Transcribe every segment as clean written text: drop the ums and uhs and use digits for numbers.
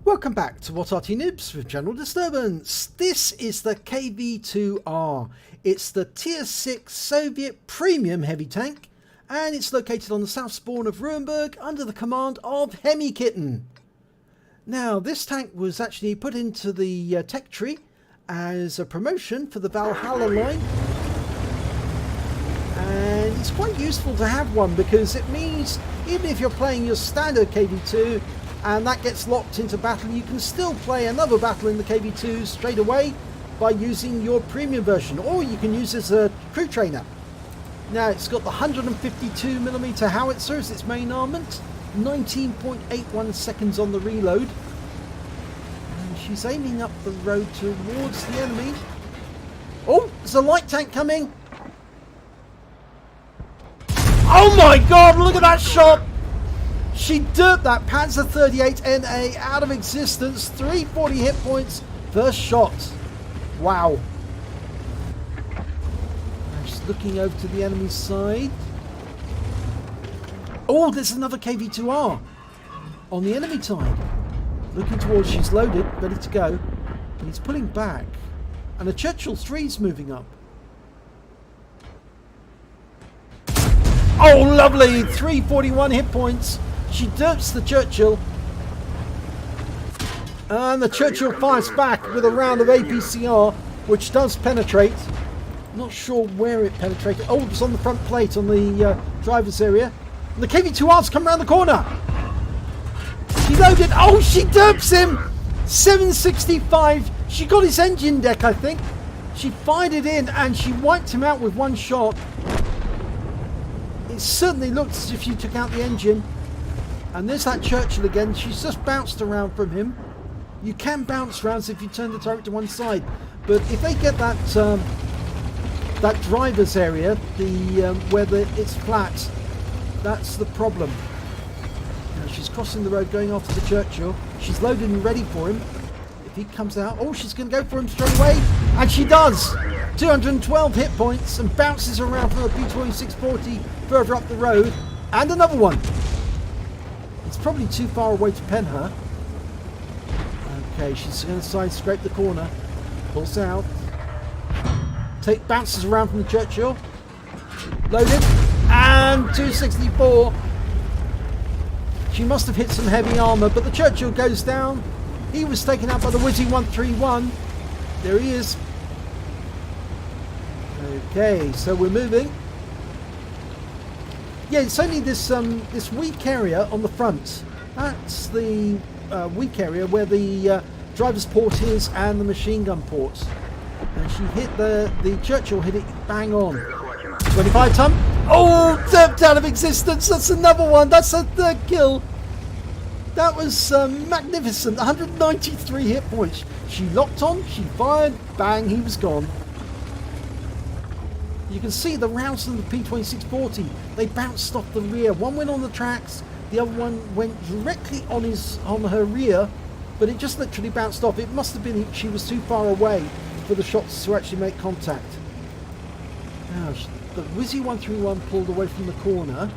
Welcome back to What Arty Noobs with General Disturbance. This is the KV-2R. It's the Tier 6 Soviet Premium Heavy Tank, and it's located on the south spawn of Ruinberg under the command of HemiKitten. Now, this tank was actually put into the tech tree as a promotion for the Valhalla line, and it's quite useful to have one because it means even if you're playing your standard KV-2 and that gets locked into battle, you can still play another battle in the KV-2 straight away by using your premium version, or you can use this as a crew trainer. Now, it's got the 152mm howitzer as its main armament, 19.81 seconds on the reload, and she's aiming up the road towards the enemy. Oh, there's a light tank coming. Oh my god, look at that shot! She derped that Panzer 38 NA out of existence. 340 hit points, first shot. Wow. Now she's looking over to the enemy side. Oh, there's another KV-2R on the enemy side. Looking towards, she's loaded, ready to go. And he's pulling back. And a Churchill 3's moving up. Oh, lovely! 341 hit points. She derps the Churchill, and the Churchill fires back with a round of APCR, which does penetrate. Not sure where it penetrated. Oh, it was on the front plate on the driver's area. And the KV-2R's come around the corner. She loaded. Oh, she derps him. 765. She got his engine deck, I think. She fired it in, and she wiped him out with one shot. It certainly looked as if she took out the engine. And there's that Churchill again. She's just bounced around from him. You can bounce around if you turn the turret to one side, but if they get that that driver's area, where it's flat, that's the problem. Now she's crossing the road, going after the Churchill. She's loaded and ready for him. If he comes out, oh, she's going to go for him straight away, and she does. 212 hit points and bounces around from a P-2640 further up the road, and another one. It's probably too far away to pen her. Okay, she's going to side scrape the corner. Pulls out. Bounces around from the Churchill. Loaded. And 264. She must have hit some heavy armour, but the Churchill goes down. He was taken out by the Wizzy 131. There he is. Okay, so we're moving. Yeah, it's only this weak area on the front. That's the weak area where the driver's port is and the machine gun port. And she hit the Churchill hit it bang on. 25 ton. Oh, derped out of existence. That's another one. That's a third kill. That was magnificent. 193 hit points. She locked on. She fired. Bang. He was gone. You can see the rounds from the P-2640. They bounced off the rear. One went on the tracks. The other one went directly on her rear, but it just literally bounced off. It must have been she was too far away for the shots to actually make contact. Now, the Wizzy 131 pulled away from the corner.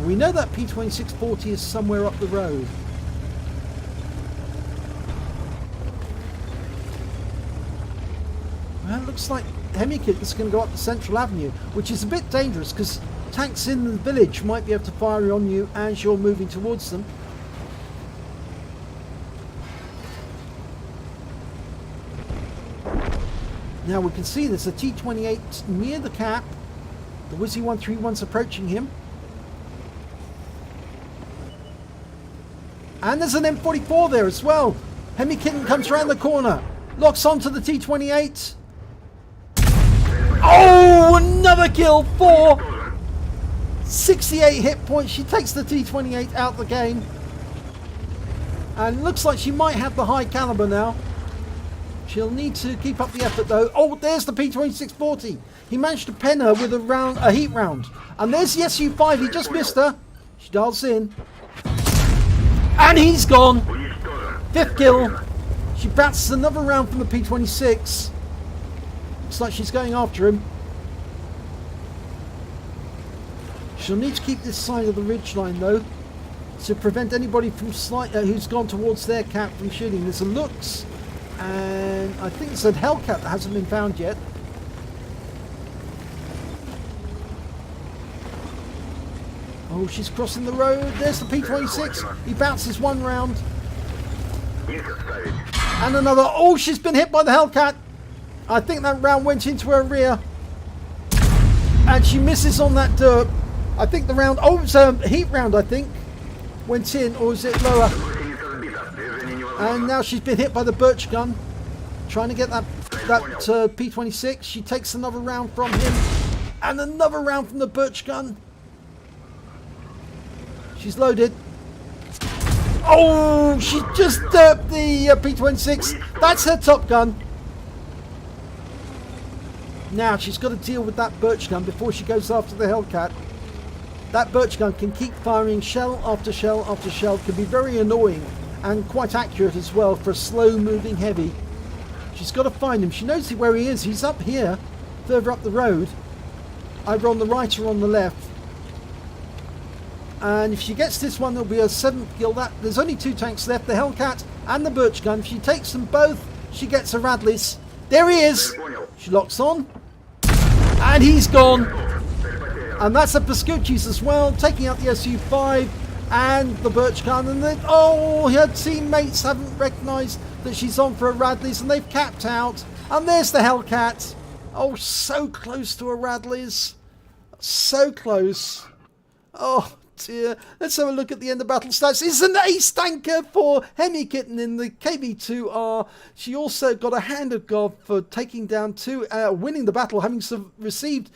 We know that P-2640 is somewhere up the road. Well, it looks like HemiKitten is going to go up the Central Avenue, which is a bit dangerous because tanks in the village might be able to fire on you as you're moving towards them. Now we can see there's a T-28 near the cap. The Wizzy 131's approaching him. And there's an M44 there as well. HemiKitten comes around the corner, locks onto the T-28. Oh, another kill. 68 hit points. She takes the T-28 out of the game. And looks like she might have the high caliber now. She'll need to keep up the effort though. Oh, there's the P-2640. He managed to pen her with a heat round. And there's the Su-5. He just missed her. She dials in. And he's gone. 5th kill. She bounces another round from the P-26. Looks like she's going after him. She'll need to keep this side of the ridgeline though. to prevent anybody from who's gone towards their cat from shooting. There's a Lux, and I think it's a Hellcat that hasn't been found yet. Oh, she's crossing the road. There's the P26. He bounces one round. And another. Oh, she's been hit by the Hellcat. I think that round went into her rear. And she misses on that dirt. I think the round... Oh, it's a heat round, I think. Went in, or is it lower? And now she's been hit by the birch gun. Trying to get that P26. She takes another round from him. And another round from the birch gun. She's loaded. Oh, she just derped the P26. That's her top gun. Now she's got to deal with that birch gun before she goes after the Hellcat. That birch gun can keep firing shell after shell after shell. Can be very annoying and quite accurate as well for a slow moving heavy. She's got to find him. She knows where he is. He's up here, further up the road, either on the right or on the left. And if she gets this one, there'll be a 7th kill. There's only 2 tanks left, the Hellcat and the birch gun. If she takes them both, she gets a Radley's. There he is. She locks on. And he's gone. And that's a Pascucci's as well, taking out the SU-5 and the birch gun. And then, oh, her teammates haven't recognised that she's on for a Radley's, and they've capped out. And there's the Hellcat. Oh, so close to a Radley's. So close. Oh, dear. Let's have a look at the end of battle stats. It's an ace tanker for HemiKitten in the KV-2R. She also got a hand of God for taking down winning the battle, having received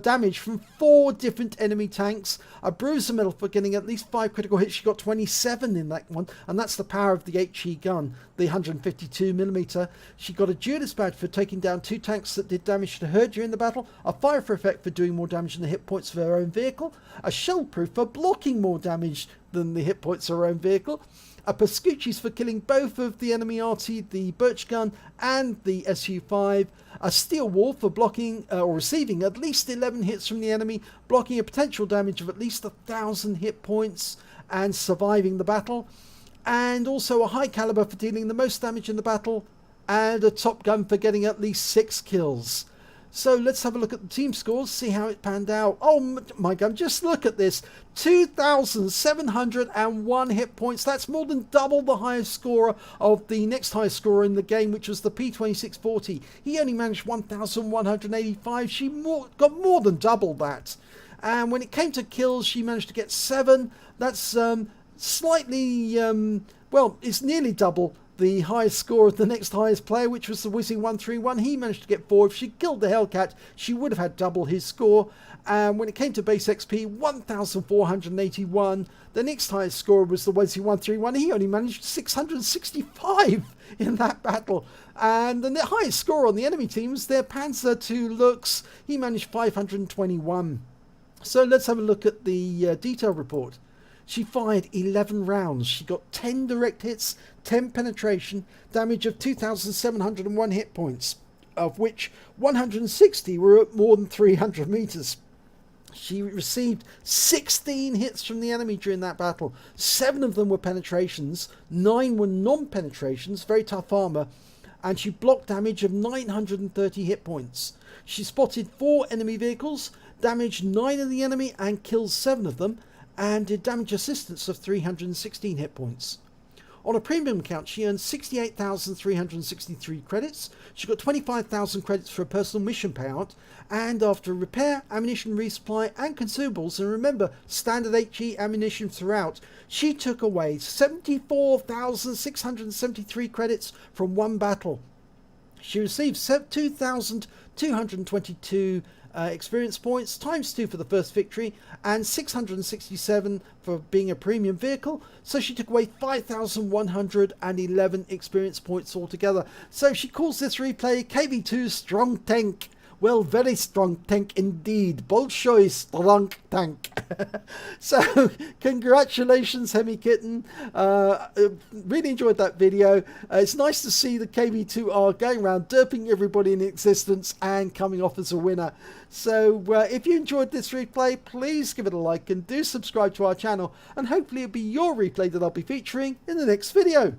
damage from 4 different enemy tanks. A bruiser medal for getting at least 5 critical hits. She got 27 in that one, and that's the power of the HE gun, the 152mm. She got a Judas badge for taking down 2 tanks that did damage to her during the battle, a fire for effect for doing more damage than the hit points of her own vehicle, a shell proof for blocking more damage than the hit points of her own vehicle, a Pascucci's for killing both of the enemy Arty, the birch gun and the SU-5, a steel wall for blocking or receiving at least 11 hits from the enemy, blocking a potential damage of at least 1,000 hit points and surviving the battle, and also a high caliber for dealing the most damage in the battle, and a top gun for getting at least 6 kills. So let's have a look at the team scores, see how it panned out. Oh my God, just look at this. 2,701 hit points. That's more than double the highest scorer of the next highest scorer in the game, which was the P2640. He only managed 1,185. She got more than double that. And when it came to kills, she managed to get 7. That's slightly, well, it's nearly double the highest score of the next highest player, which was the Whizzing 131. He managed to get 4. If she killed the Hellcat, she would have had double his score. And when it came to base XP, 1,481. The next highest score was the Whizzing 131. He only managed 665 in that battle. And the highest score on the enemy team was their Panzer II Lux. He managed 521. So let's have a look at the detail report. She fired 11 rounds. She got 10 direct hits, 10 penetration, damage of 2,701 hit points, of which 160 were at more than 300 meters. She received 16 hits from the enemy during that battle. 7 of them were penetrations, 9 were non-penetrations, very tough armor, and she blocked damage of 930 hit points. She spotted 4 enemy vehicles, damaged 9 of the enemy and killed 7 of them, and did damage assistance of 316 hit points. On a premium account, she earned 68,363 credits. She got 25,000 credits for a personal mission payout, and after repair, ammunition resupply and consumables, and remember, standard HE ammunition throughout, she took away 74,673 credits from one battle. She received 2,222 experience points, times 2 for the first victory, and 667 for being a premium vehicle. So she took away 5,111 experience points altogether. So she calls this replay KV-2 Strong Tank. Well, very strong tank indeed. Bolshoi strong tank. So, congratulations, HemiKitten. Really enjoyed that video. It's nice to see the KV-2R going around derping everybody in existence and coming off as a winner. So, if you enjoyed this replay, please give it a like and do subscribe to our channel. And hopefully it'll be your replay that I'll be featuring in the next video.